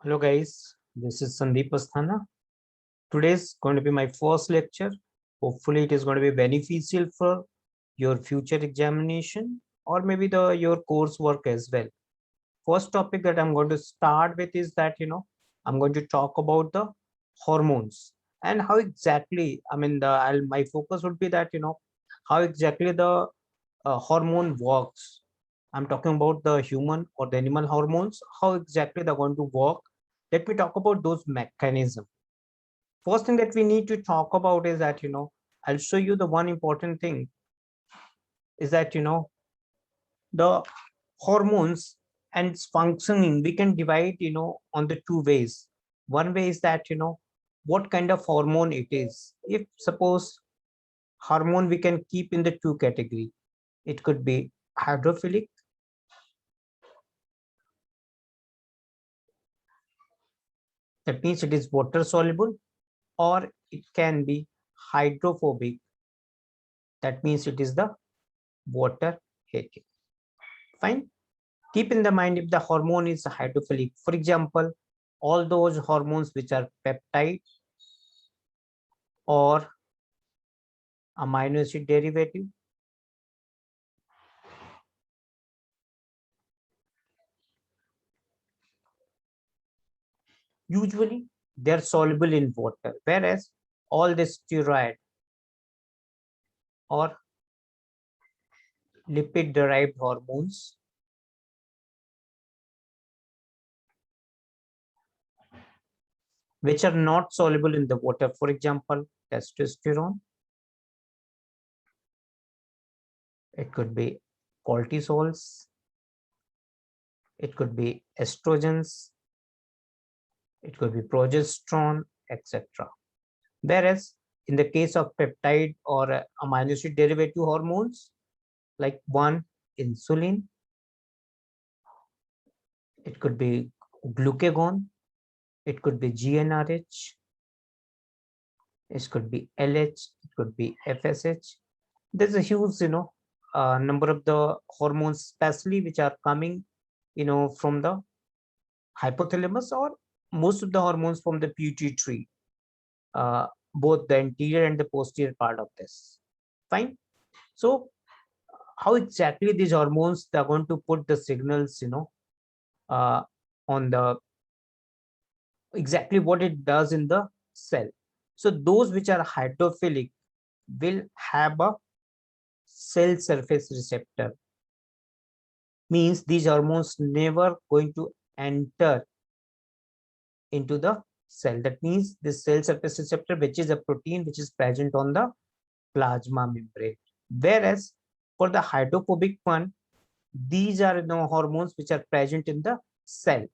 Hello guys, this is Sandeep Asthana. Today is going to be my first lecture. Hopefully it is going to be beneficial for your future examination or maybe your coursework as well. First topic that I'm going to start with is that I'm going to talk about the hormones and how exactly my focus would be that how exactly the hormone works. I'm talking about the human or the animal hormones, how exactly they're going to work. Let me talk about those mechanisms. First thing that we need to talk about is that I'll show you the one important thing is that the hormones and its functioning we can divide on the two ways. One way is that what kind of hormone it is. If suppose hormone we can keep in the two category, it could be hydrophilic, that means it is water soluble, or it can be hydrophobic, that means it is the water hating. Fine. Keep in the mind if the hormone is hydrophilic, for example, all those hormones which are peptide or amino acid derivative, usually they are soluble in water, whereas all the steroid or lipid derived hormones which are not soluble in the water, for example, testosterone, it could be cortisols, it could be estrogens, it could be progesterone, etc. Whereas in the case of peptide or amino acid derivative hormones, like one, insulin, it could be glucagon, it could be GnRH, it could be LH, it could be FSH. There's a huge, number of the hormones, especially which are coming, from the hypothalamus, or most of the hormones from the pituitary, both the anterior and the posterior part of this. Fine. So how exactly these hormones they're going to put the signals, uh, on the exactly what it does in the cell. So those which are hydrophilic will have a cell surface receptor, means these hormones never going to enter into the cell. That means this cell surface receptor, which is a protein which is present on the plasma membrane. Whereas for the hydrophobic one, these are hormones which are present in the cell.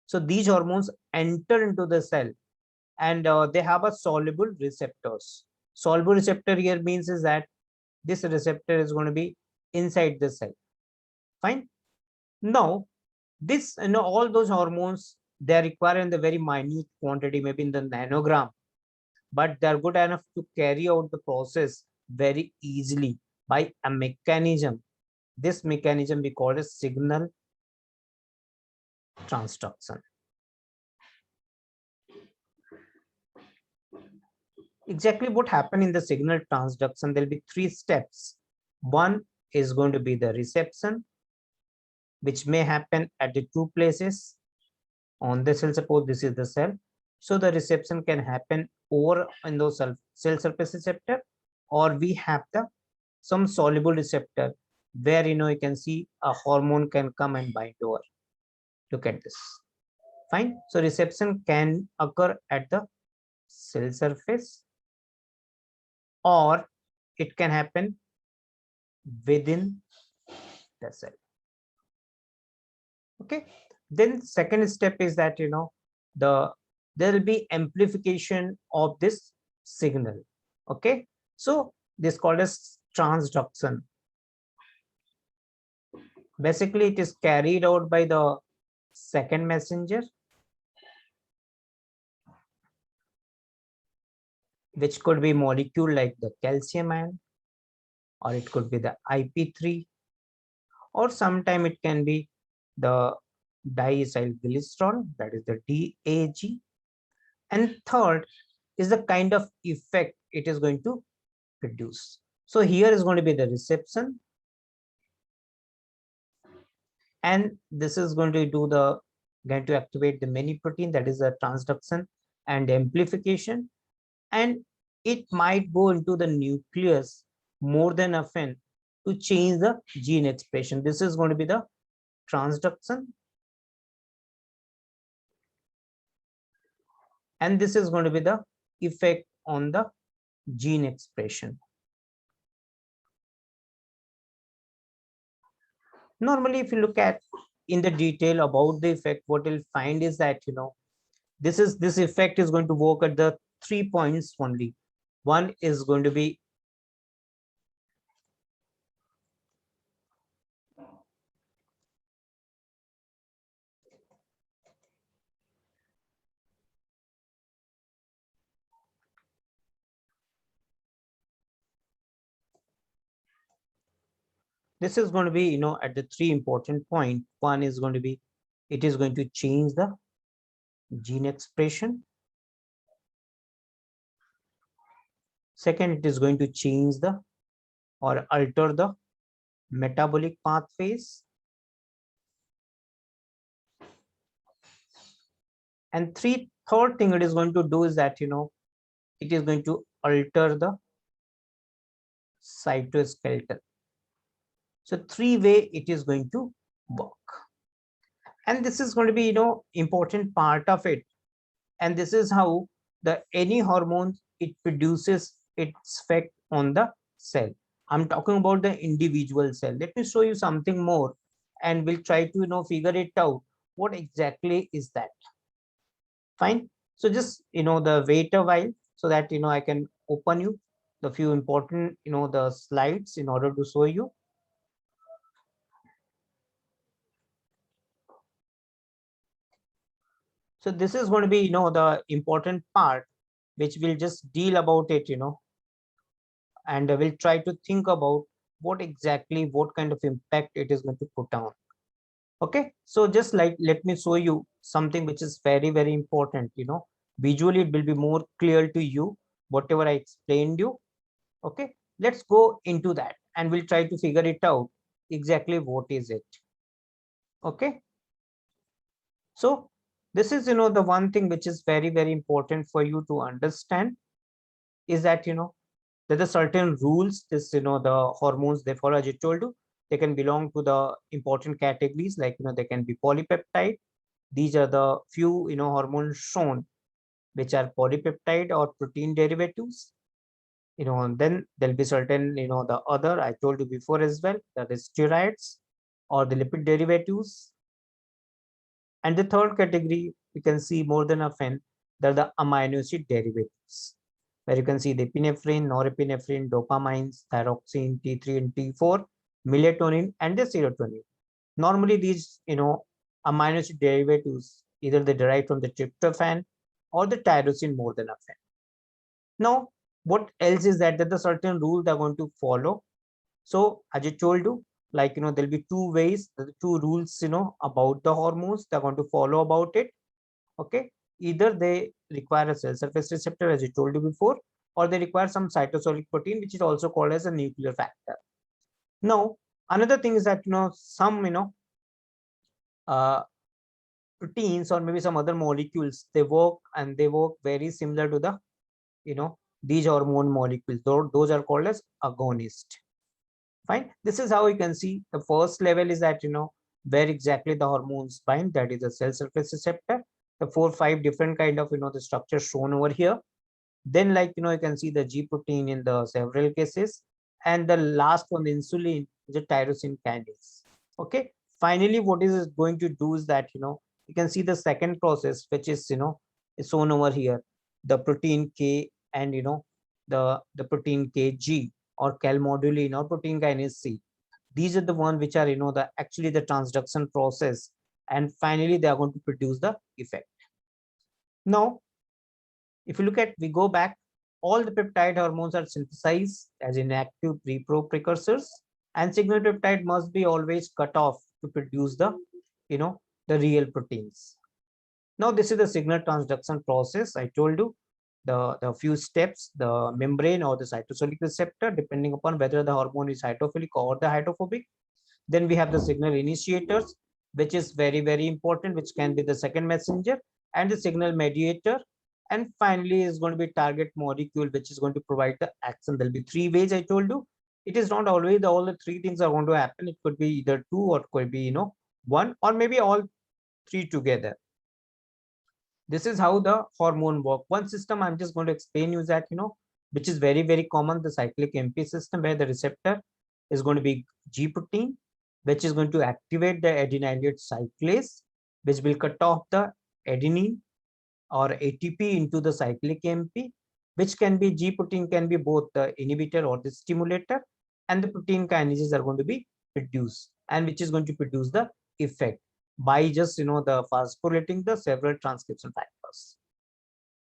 So these hormones enter into the cell, and they have a soluble receptors. Soluble receptor here means is that this receptor is going to be inside the cell. Fine. Now, this all those hormones they are required in the very minute quantity, maybe in the nanogram, but they are good enough to carry out the process very easily by a mechanism. This mechanism we call as signal transduction. Exactly what happened in the signal transduction, there'll be three steps. One is going to be the reception, which may happen at the two places on the cell. Suppose this is the cell, so the reception can happen over in those cell surface receptor, or we have the some soluble receptor where you can see a hormone can come and bind over. Look at this. Fine. So reception can occur at the cell surface, or it can happen within the cell. Okay. Then second step is that there will be amplification of this signal. Okay. So this called as transduction. Basically, it is carried out by the second messenger, which could be molecule like the calcium ion, or it could be the IP3, or sometime it can be the diacylglycerol, that is the DAG. And third is the kind of effect it is going to produce. So here is going to be the reception, and this is going to do the going to activate the many protein, that is the transduction and amplification, and it might go into the nucleus more than often to change the gene expression. This is going to be the transduction, and this is going to be the effect on the gene expression. Normally, if you look at in the detail about the effect, what you'll find is that this effect is going to work at the 3 points only. One is going to be this is going to be at the 3 important point. One is going to be it is going to change the gene expression. Second, it is going to change the or alter the metabolic pathways. And third thing it is going to do is that it is going to alter the cytoskeleton. So 3-way it is going to work, and this is going to be important part of it. And this is how the any hormone it produces its effect on the cell. I'm talking about the individual cell. Let me show you something more, and we'll try to figure it out what exactly is that. Fine. So just the wait a while so that I can open you the few important the slides in order to show you. So this is going to be the important part which will just deal about it and we'll try to think about what kind of impact it is going to put on. Okay, so just like let me show you something which is very, very important. Visually it will be more clear to you whatever I explained you. Okay, let's go into that and we'll try to figure it out exactly what is it. Okay, so this is the one thing which is very, very important for you to understand is that there are certain rules. This the hormones they follow, as I told you, they can belong to the important categories, like they can be polypeptide. These are the few hormones shown which are polypeptide or protein derivatives. And then there'll be certain the other I told you before as well, that is steroids or the lipid derivatives. And the third category you can see more than often, they're the amino acid derivatives, where you can see the epinephrine, norepinephrine, dopamines, thyroxine, T3 and T4, melatonin, and the serotonin. Normally, these amino acid derivatives either they derive from the tryptophan or the tyrosine more than often. Now, what else is that the certain rule they're going to follow. So, as I told you, like there'll be 2 ways, the 2 rules about the hormones they're going to follow about it. Okay, either they require a cell surface receptor, as I told you before, or they require some cytosolic protein, which is also called as a nuclear factor. Now, another thing is that some uh, proteins or maybe some other molecules they work very similar to the these hormone molecules. Those are called as agonist. Fine. This is how you can see the first level is that where exactly the hormones bind, that is a cell surface receptor. The 4-5 different kind of the structure shown over here. Then like you can see the G protein in the several cases, and the last one, the insulin, is a tyrosine kinase. Okay, finally what is going to do is that you can see the second process which is is shown over here, the protein K and the protein KG or calmodulin or protein kinase C. These are the one which are the actually the transduction process, and finally they are going to produce the effect. Now if you look at, we go back, all the peptide hormones are synthesized as inactive pre-pro precursors, and signal peptide must be always cut off to produce the the real proteins. Now this is the signal transduction process. I told you the few steps, the membrane or the cytosolic receptor, depending upon whether the hormone is hydrophilic or the hydrophobic. Then we have the signal initiators, which is very, very important, which can be the second messenger, and the signal mediator. And finally is going to be target molecule, which is going to provide the action. There'll be three ways I told you. It is not always all the three things are going to happen. It could be either two, or it could be, one, or maybe all three together. This is how the hormone work. One system I'm just going to explain you that, which is very, very common, the cyclic MP system, where the receptor is going to be G protein, which is going to activate the adenylyl cyclase, which will cut off the adenine or ATP into the cyclic MP, which can be G protein, can be both the inhibitor or the stimulator, and the protein kinases are going to be produced, and which is going to produce the effect by just the phosphorylating the several transcription factors.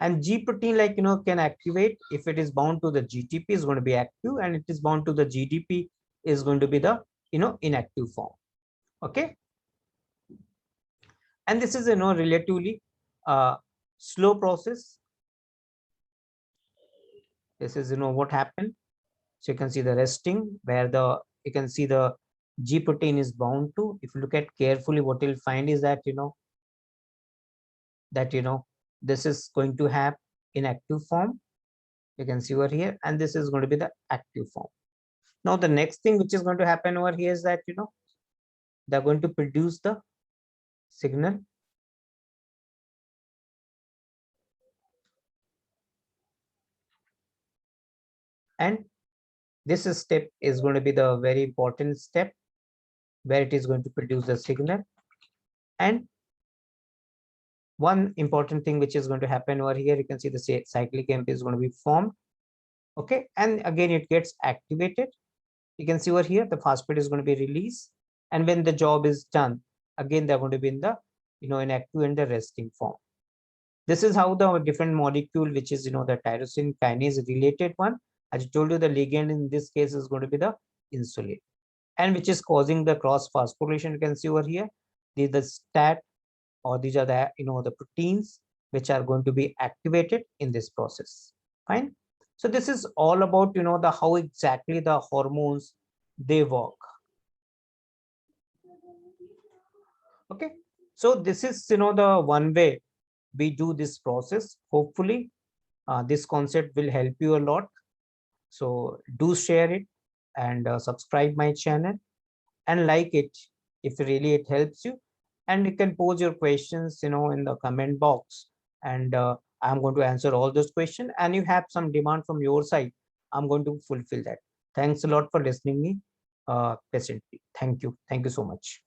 And G protein, like can activate if it is bound to the GTP, is going to be active, and it is bound to the GDP is going to be the inactive form. Okay, and this is relatively slow process. This is what happened. So you can see the resting, where you can see the G protein is bound to. If you look at carefully, what you'll find is that this is going to have inactive form. You can see over here, and this is going to be the active form. Now the next thing which is going to happen over here is that they're going to produce the signal, and this step is going to be the very important step, where it is going to produce the signal. And one important thing which is going to happen over here, you can see the cyclic MP is going to be formed. Okay, and again it gets activated. You can see over here the phosphate is going to be released, and when the job is done, again they're going to be in the inactive and the resting form. This is how the different molecule, which is the tyrosine kinase related one, as I told you, the ligand in this case is going to be the insulin, and which is causing the cross phosphorylation. You can see over here, these the STAT, or these are the the proteins which are going to be activated in this process. Fine. So this is all about the how exactly the hormones they work. Okay, so this is the one way we do this process. Hopefully this concept will help you a lot. So do share it, and subscribe my channel, and like it if really it helps you. And you can pose your questions in the comment box, and I'm going to answer all those questions. And you have some demand from your side, I'm going to fulfill that. Thanks a lot for listening me patiently. Thank you so much.